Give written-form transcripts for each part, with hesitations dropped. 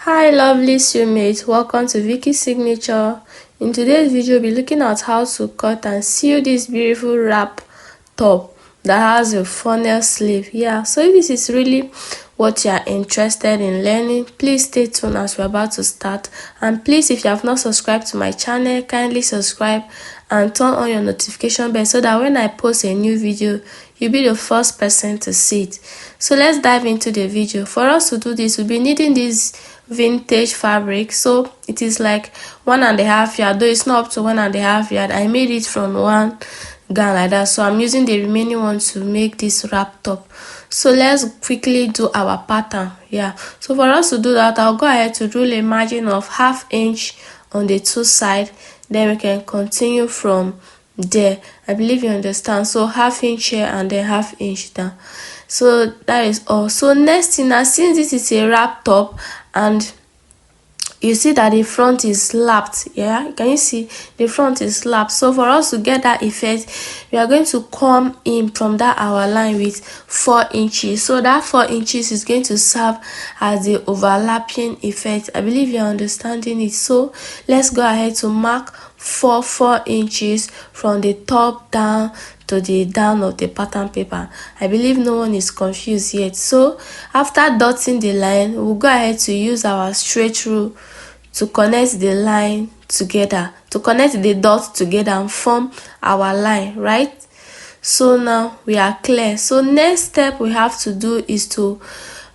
Hi lovely sewmates, welcome to Vicky Signature. In today's video, we'll be looking at how to cut and sew this beautiful wrap top that has a funnel sleeve. So if this is really what you are interested in learning, please stay tuned as we're about to start. And please, if you have not subscribed to my channel, kindly subscribe and turn on your notification bell so that when I post a new video, you'll be the first person to see it. So let's dive into the video. For us to do this, we'll be needing this vintage fabric. So it is like 1.5 yard, though it's not up to 1.5 yard. I made it from one gown like that, so I'm using the remaining one to make this wrap top. So let's quickly do our pattern. So for us to do that, I'll go ahead to rule a margin of 1/2 inch on the two sides, then we can continue from there. I believe you understand. So 1/2 inch here and then 1/2 inch down. So that is all. So next thing, now since this is a wrap top and you see that the front is slapped, can you see the front is slapped? So for us to get that effect, we are going to come in from that our line with 4 inches. So that 4 inches is going to serve as the overlapping effect. I believe you're understanding it. So let's go ahead to mark 4 inches from the top down to the down of the pattern paper. I believe no one is confused yet. So after dotting the line, we'll go ahead to use our straight rule to connect the line together, to connect the dots together and form our line, right? So now we are clear. So next step we have to do is to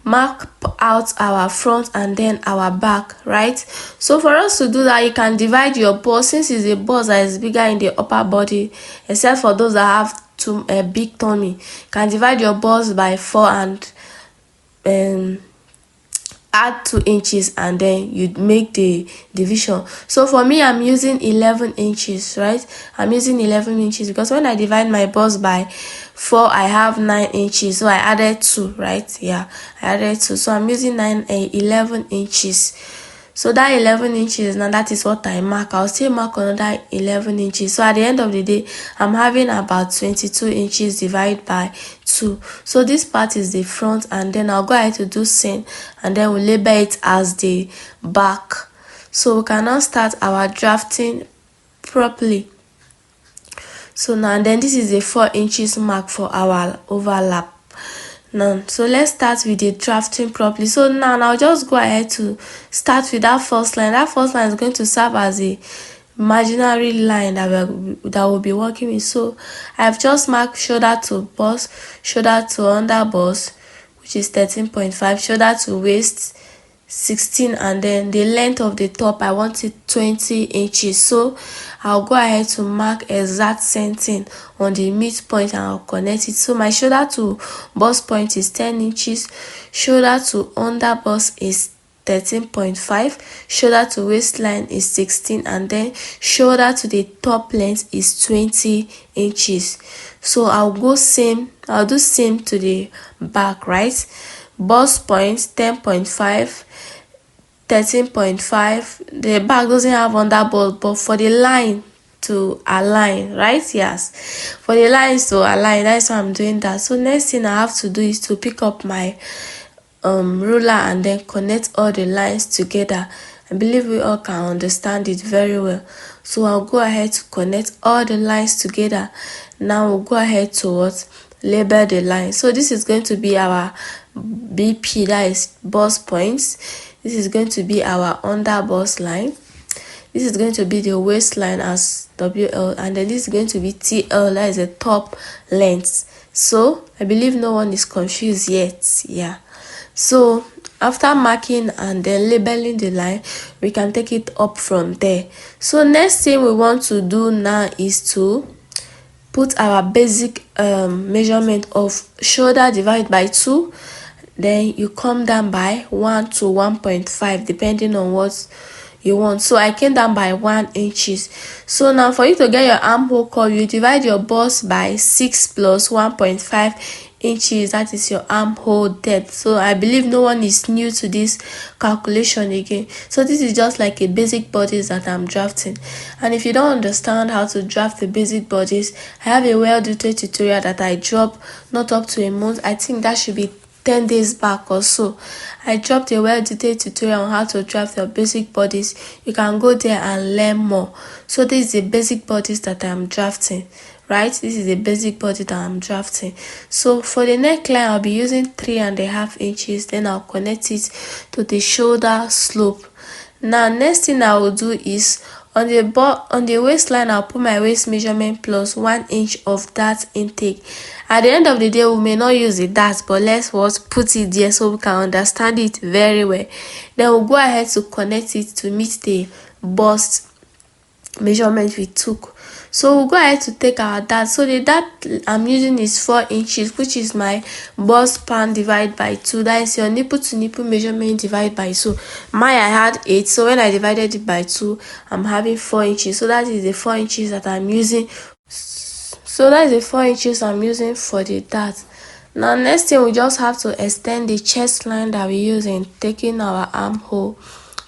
mark out our front and then our back, right? So for us to do that, you can divide your bust. Since it's a bust that is bigger in the upper body, except for those that have a big tummy, you can divide your bust by 4 and add 2 inches and then you make the division. So for me, I'm using 11 inches, right? I'm using 11 inches because when I divide my bust by 4, I have 9 inches. So I added 2, right? I added 2. So I'm using 11 inches. So that 11 inches, now that is what I mark. I'll still mark another 11 inches. So at the end of the day, I'm having about 22 inches divided by 2. So this part is the front, and then I'll go ahead to do seam, and then we'll label it as the back. So we can now start our drafting properly. So now, and then this is the 4 inches mark for our overlap. Now, so let's start with the drafting properly. So now I'll just go ahead to start with that first line. That first line is going to serve as a imaginary line that we'll be working with. So I've just marked shoulder to bust, shoulder to under bust, which is 13.5, shoulder to waist 16, and then the length of the top I want it 20 inches. So I'll go ahead to mark exact same thing on the midpoint and I'll connect it. So my shoulder to bust point is 10 inches, shoulder to under bust is 13.5, shoulder to waistline is 16, and then shoulder to the top length is 20 inches. So I'll do same to the back, right? Bust point 10.5, 13.5. The back doesn't have under bust, but for the line to align, right? Yes, for the lines to align, that's why I'm doing that. So next thing I have to do is to pick up my ruler and then connect all the lines together. I believe we all can understand it very well. So I'll go ahead to connect all the lines together. Now we'll go ahead to label the line. So this is going to be our BP, that is bust points. This is going to be our under bust line. This is going to be the waistline as WL, and then this is going to be TL, that is the top length. So I believe no one is confused yet. So after marking and then labeling the line, we can take it up from there. So next thing we want to do now is to put our basic measurement of shoulder divided by 2. Then you come down by 1 to 1.5 depending on what you want. So I came down by 1 inches. So now for you to get your armhole curve, you divide your bust by 6 plus 1.5 inches. That is your armhole depth. So I believe no one is new to this calculation again. So this is just like a basic bodice that I'm drafting. And if you don't understand how to draft the basic bodice, I have a well-detailed tutorial that I drop not up to a month. I think that should be 10 days back or so, I dropped a well-detailed tutorial on how to draft your basic bodies. You can go there and learn more. So this is the basic bodies that I'm drafting, right? This is the basic body that I'm drafting. So for the neckline, I'll be using 3.5 inches. Then I'll connect it to the shoulder slope. Now next thing I will do is on the waistline, I'll put my waist measurement plus 1 inch of dart intake. At the end of the day, we may not use the dart, but let's put it there so we can understand it very well. Then we'll go ahead to connect it to meet the bust measurement we took. So we'll go ahead to take our dart. So the dart I'm using is 4 inches, which is my bust span divided by 2. That is your nipple to nipple measurement divided by 2. I had 8, so when I divided it by 2, I'm having 4 inches. So that is the 4 inches that I'm using. So that is the 4 inches I'm using for the dart. Now next thing, we just have to extend the chest line that we use in taking our armhole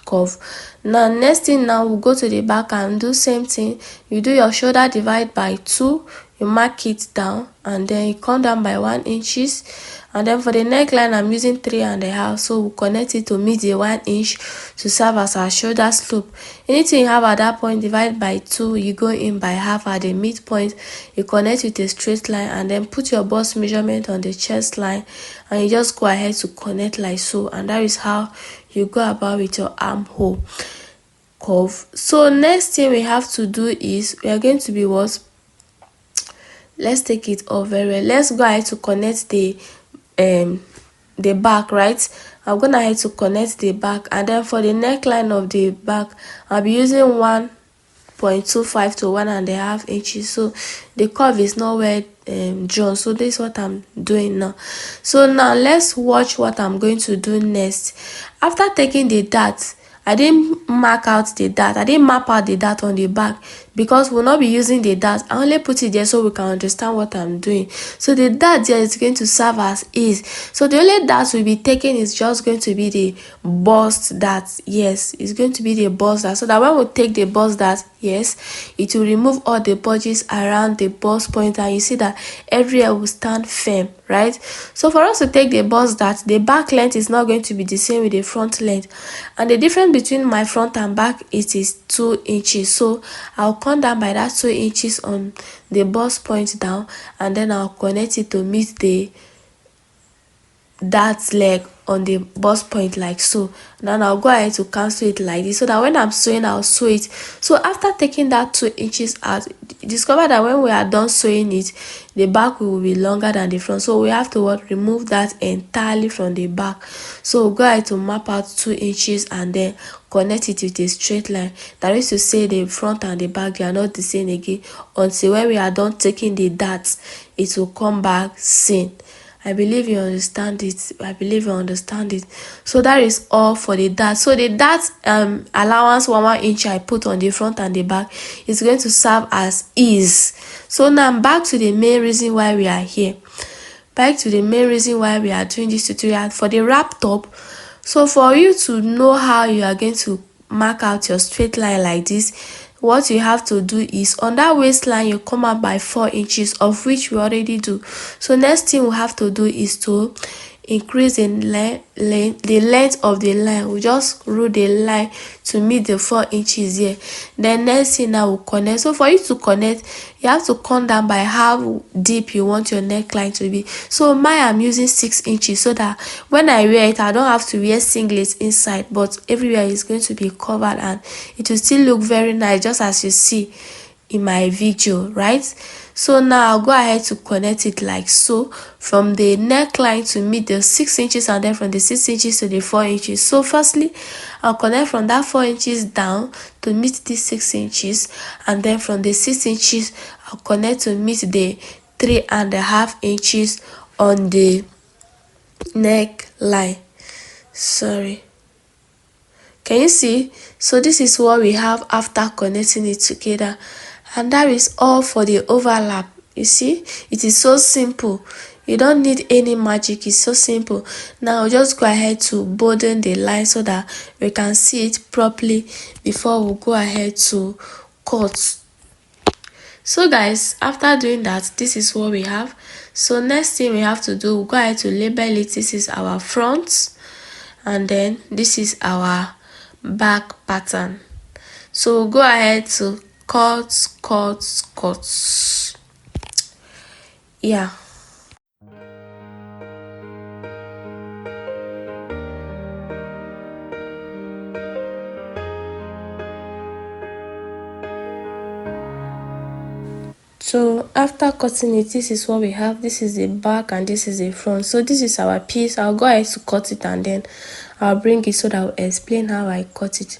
curve. Now next thing, now we'll go to the back and do same thing. You do your shoulder divide by 2, you mark it down, and then you come down by 1 inches. And then for the neckline, I'm using 3.5, so we'll connect it to meet the 1 inch to serve as our shoulder slope. Anything you have at that point, divide by 2, you go in by half at the midpoint, you connect with a straight line, and then put your bust measurement on the chest line, and you just go ahead to connect like so. And that is how you go about with your armhole curve. So next thing we have to do is we are going to be what? Let's take it off very well. Let's go ahead to connect the back, right? I'm gonna ahead to connect the back, and then for the neckline of the back, I'll be using 1.25 to 1.5 inches. So the curve is not well drawn. So this is what I'm doing now. So now let's watch what I'm going to do next. After taking the dart, I didn't mark out the dart. I didn't map out the dart on the back because we'll not be using the dart. I only put it there so we can understand what I'm doing. So the dart there is going to serve as is. So the only dart we'll be taking is just going to be the bust dart. Yes, it's going to be the bust dart. So that when we take the bust dart, yes, it will remove all the budges around the bust point, and you see that everywhere will stand firm, right? So for us to take the bust dart, the back length is not going to be the same with the front length, and the difference between my front and back is 2 inches. So I'll come down by that 2 inches on the bust point down, and then I'll connect it to meet the dart leg on the bust point like so. Now I'll go ahead to cancel it like this so that when I'm sewing, I'll sew it. So after taking that 2 inches out, discover that when we are done sewing it, the back will be longer than the front. So we have to remove that entirely from the back. So we'll go ahead to map out 2 inches and then connect it with a straight line. That is to say the front and the back, they are not the same again until when we are done taking the darts, it will come back same. I believe you understand it. I believe you understand it. So that is all for the dart. So the dart allowance 1 inch I put on the front and the back is going to serve as ease. So now I'm back to the main reason why we are here. Back to the main reason why we are doing this tutorial for the wrap top. So for you to know how you are going to mark out your straight line like this, what you have to do is on that waistline you come out by 4 inches, of which we already do. So next thing we have to do is to increase the length of the line. We just rule the line to meet the 4 inches here. Then next thing now we'll connect. So for you to connect, you have to come down by how deep you want your neckline to be. So I'm using 6 inches so that when I wear it, I don't have to wear singlets inside, but everywhere is going to be covered and it will still look very nice, just as you see in my video, right? So now I'll go ahead to connect it like so, from the neckline to meet the 6 inches, and then from the 6 inches to the 4 inches. So firstly, I'll connect from that 4 inches down to meet the 6 inches, and then from the 6 inches I'll connect to meet the 3.5 inches on the neckline. Sorry, can you see? So this is what we have after connecting it together, and that is all for the overlap. You see, it is so simple. You don't need any magic. It's so simple. Now I'll just go ahead to broaden the line so that we can see it properly before we go ahead to cut. So guys, after doing that, this is what we have. So next thing we have to do, we'll go ahead to label it. This is our front, and then this is our back pattern. So we'll go ahead to cut. Yeah. So after cutting it, this is what we have. This is the back and this is the front. So this is our piece. I'll go ahead to cut it and then I'll bring it so that I'll explain how I cut it.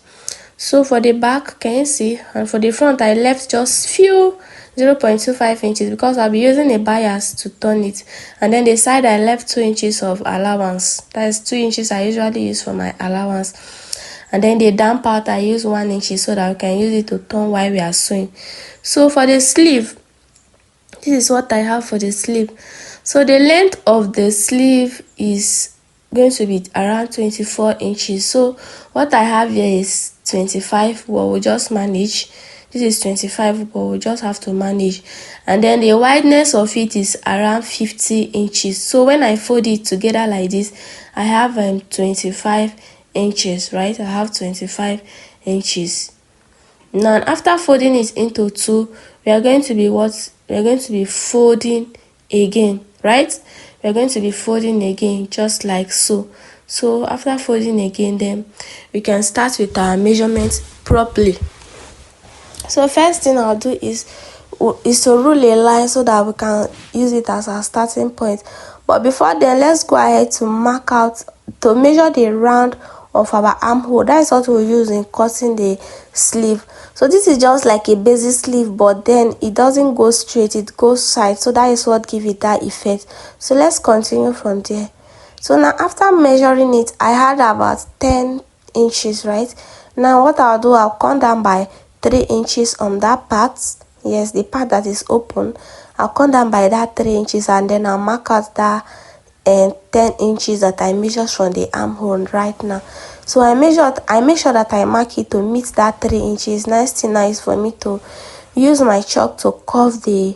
So for the back, can you see? And for the front, I left just few 0.25 inches because I'll be using a bias to turn it. And then the side, I left 2 inches of allowance. That is 2 inches I usually use for my allowance. And then the down part, I use 1 inch so that we can use it to turn while we are sewing. So for the sleeve, this is what I have for the sleeve. So the length of the sleeve is going to be around 24 inches. So what I have here is 25, but we'll just manage. This is 25, but we'll just have to manage. And then the wideness of it is around 50 inches. So when I fold it together like this, I have 25 inches, right? I have 25 inches. Now after folding it into two, we are going to be folding again, right? We are going to be folding again, just like so. So after folding again, then we can start with our measurements properly. So first thing I'll do is to rule a line so that we can use it as our starting point. But before then, let's go ahead to mark out, to measure the round of our armhole. That is what we'll use in cutting the sleeve. So this is just like a basic sleeve, but then it doesn't go straight, it goes side. So that is what gives it that effect. So let's continue from there. So now after measuring it, I had about 10 inches, right? Now what I'll do, I'll come down by 3 inches on that part. Yes, the part that is open. I'll come down by that 3 inches and then I'll mark out that 10 inches that I measured from the armhole right now. So I make sure that I mark it to meet that 3 inches. Next thing now is for me to use my chalk to curve the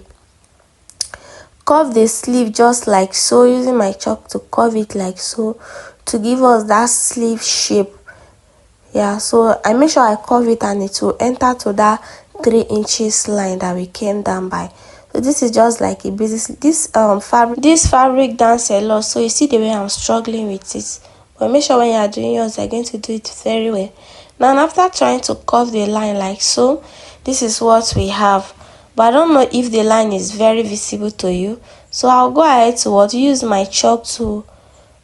sleeve just like so, using my chalk to curve it like so to give us that sleeve shape. Yeah, so I make sure I curve it and it will enter to that 3 inches line that we came down by. So this is just like a basic, this fabric dance a lot, so you see the way I'm struggling with it. But make sure when you are doing yours, you're going to do it very well. Now after trying to curve the line like so, this is what we have. But I don't know if the line is very visible to you, so I'll go ahead to use my chalk to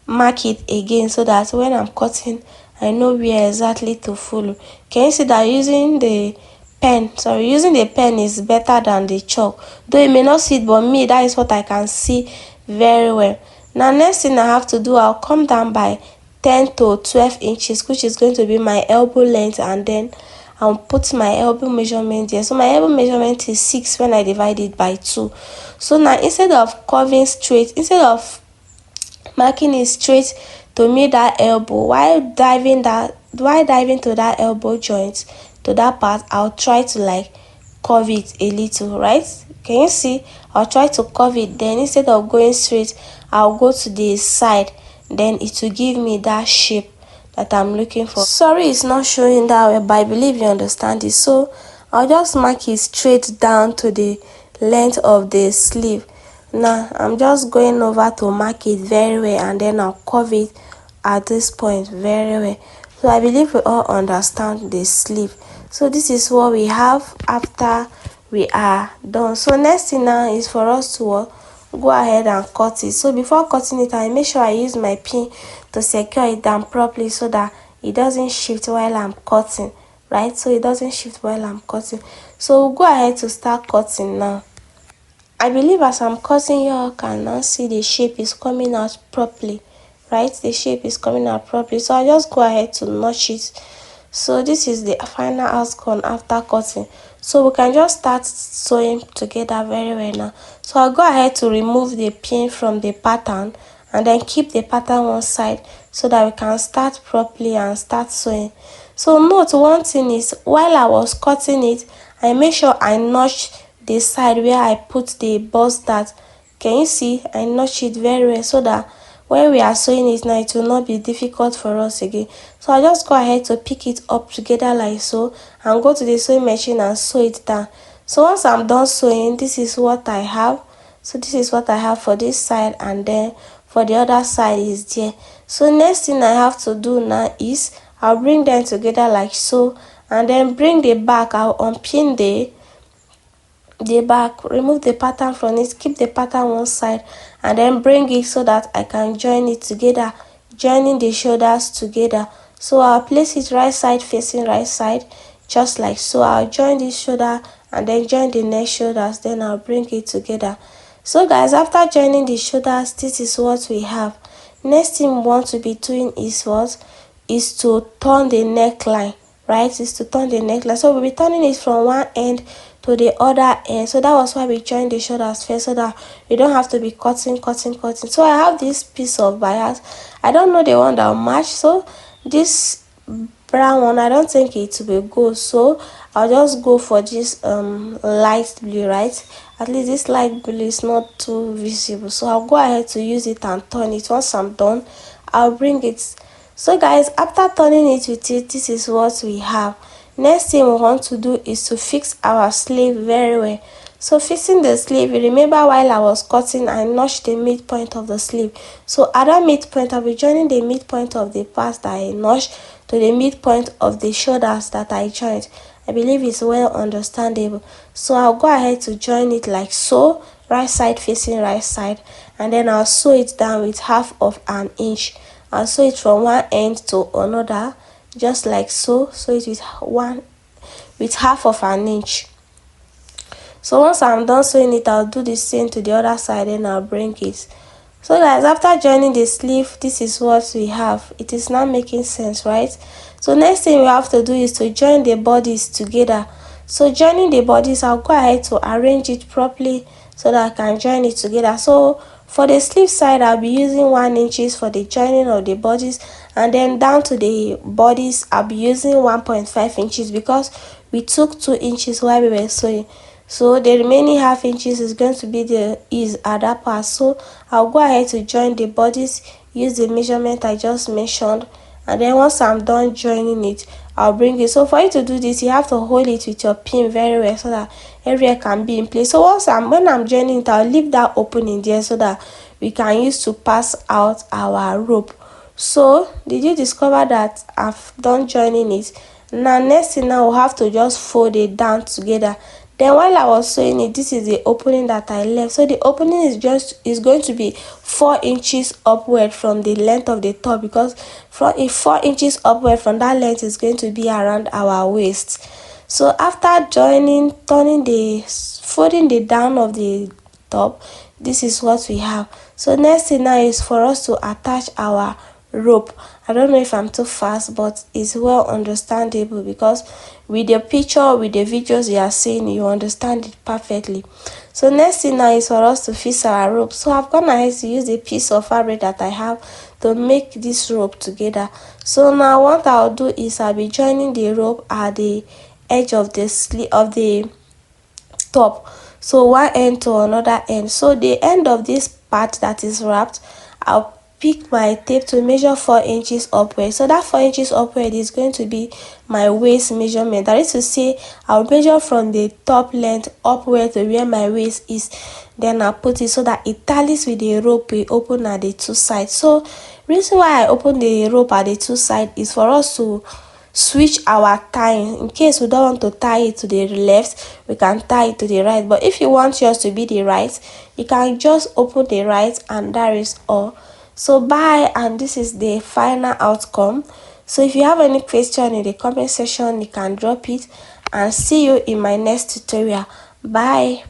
mark it again so that when I'm cutting, I know where exactly to follow. Can you see that using the pen is better than the chalk? Though you may not see it, but me, that is what I can see very well. Now next thing I have to do, I'll come down by 10 to 12 inches, which is going to be my elbow length, and then I'll put my elbow measurement there. So my elbow measurement is 6 when I divide it by 2. So now instead of curving straight, instead of marking it straight to meet that elbow, while diving to that elbow joint, to that part, I'll try to curve it a little, right? Can you see? I'll try to curve it, then instead of going straight, I'll go to the side, then it will give me that shape that I'm looking for. Sorry it's not showing that way, but I believe you understand it. So I'll just mark it straight down to the length of the sleeve. Now I'm just going over to mark it very well, and then I'll curve it at this point very well. So I believe we all understand the sleeve. So this is what we have after we are done. So next thing now is for us to go ahead and cut it. So before cutting it, I make sure I use my pin to secure it down properly so that it doesn't shift while I'm cutting, right? So it doesn't shift while I'm cutting. So we'll go ahead to start cutting now. I believe as I'm cutting, you all can now see the shape is coming out properly, right? The shape is coming out properly. So I'll just go ahead to notch it. So this is the final outcome after cutting. So we can just start sewing together very well now. So I'll go ahead to remove the pin from the pattern and then keep the pattern one side so that we can start properly and start sewing. So note one thing is, while I was cutting it, I make sure I notched the side where I put the bust dart Can you see? I notch it very well so that when we are sewing it now, it will not be difficult for us again. So I just go ahead to pick it up together like so and go to the sewing machine and sew it down. So once I'm done sewing, this is what I have. So this is what I have for this side, and then for the other side is there. So next thing I have to do now is I'll bring them together like so, and then bring the back. I'll unpin the back, remove the pattern from it, keep the pattern one side, and then bring it so that I can join it together, joining the shoulders together. So I'll place it right side facing right side, just like so. I'll join this shoulder and then join the next shoulders, then I'll bring it together. So guys, after joining the shoulders, this is what we have. Next thing we want to be doing is what? Is to turn the neckline, right? Is to turn the neckline. So we'll be turning it from one end to the other end. So that was why we joined the shoulders first, so that you don't have to be cutting. So I have this piece of bias. I don't know the one that will match, so this brown one, I don't think it will be good, so I'll just go for this light blue, right? At least this light blue is not too visible, so I'll go ahead to use it and turn it. Once I'm done, I'll bring it. So guys, after turning it with it, this is what we have. Next thing we want to do is to fix our sleeve very well. So fixing the sleeve, you remember while I was cutting, I notched the midpoint of the sleeve. So at that midpoint, I'll be joining the midpoint of the part that I notched to the midpoint of the shoulders that I joined. I believe it's well understandable. So I'll go ahead to join it like so, right side facing right side, and then I'll sew it down with half of an inch. I'll sew it from one end to another, just like so. Sew it with half of an inch. So once I'm done sewing it, I'll do the same to the other side, and I'll bring it. So guys, after joining the sleeve, this is what we have. It is now making sense, right? So next thing we have to do is to join the bodies together. So joining the bodies, I'll go ahead to arrange it properly so that I can join it together. So for the sleeve side, I'll be using 1 inch for the joining of the bodies, and then down to the bodies, I'll be using 1.5 inches because we took 2 inches while we were sewing. So the remaining ½ inches is going to be the other part. So I'll go ahead to join the bodies, use the measurement I just mentioned, and then once I'm done joining it, I'll bring it. So for you to do this, you have to hold it with your pin very well so that everywhere can be in place. So when I'm joining it, I'll leave that opening there so that we can use to pass out our rope. So did you discover that I've done joining it? Now next thing, now we'll have to just fold it down together. Then while I was sewing it, this is the opening that I left. So the opening is going to be 4 inches upward from the length of the top, because from 4 inches upward from that length is going to be around our waist. So after folding the down of the top, this is what we have. So next thing now is for us to attach our rope. I don't know if I'm too fast, but it's well understandable because with the picture, with the videos you are seeing, you understand it perfectly. So next thing now is for us to fix our rope. So I've gone ahead to use a piece of fabric that I have to make this rope together. So now what I'll do is I'll be joining the rope at the edge of the sleeve of the top, so one end to another end. So the end of this part that is wrapped, I'll pick my tape to measure 4 inches upward. So that 4 inches upward is going to be my waist measurement. That is to say, I'll measure from the top length upward to where my waist is. Then I'll put it so that it tallies with the rope we open at the 2 sides. So reason why I open the rope at the 2 sides is for us to switch our tying. In case we don't want to tie it to the left, we can tie it to the right. But if you want yours to be the right, you can just open the right, and that is all. So bye, and this is the final outcome. So if you have any question in the comment section, you can drop it, and see you in my next tutorial. Bye.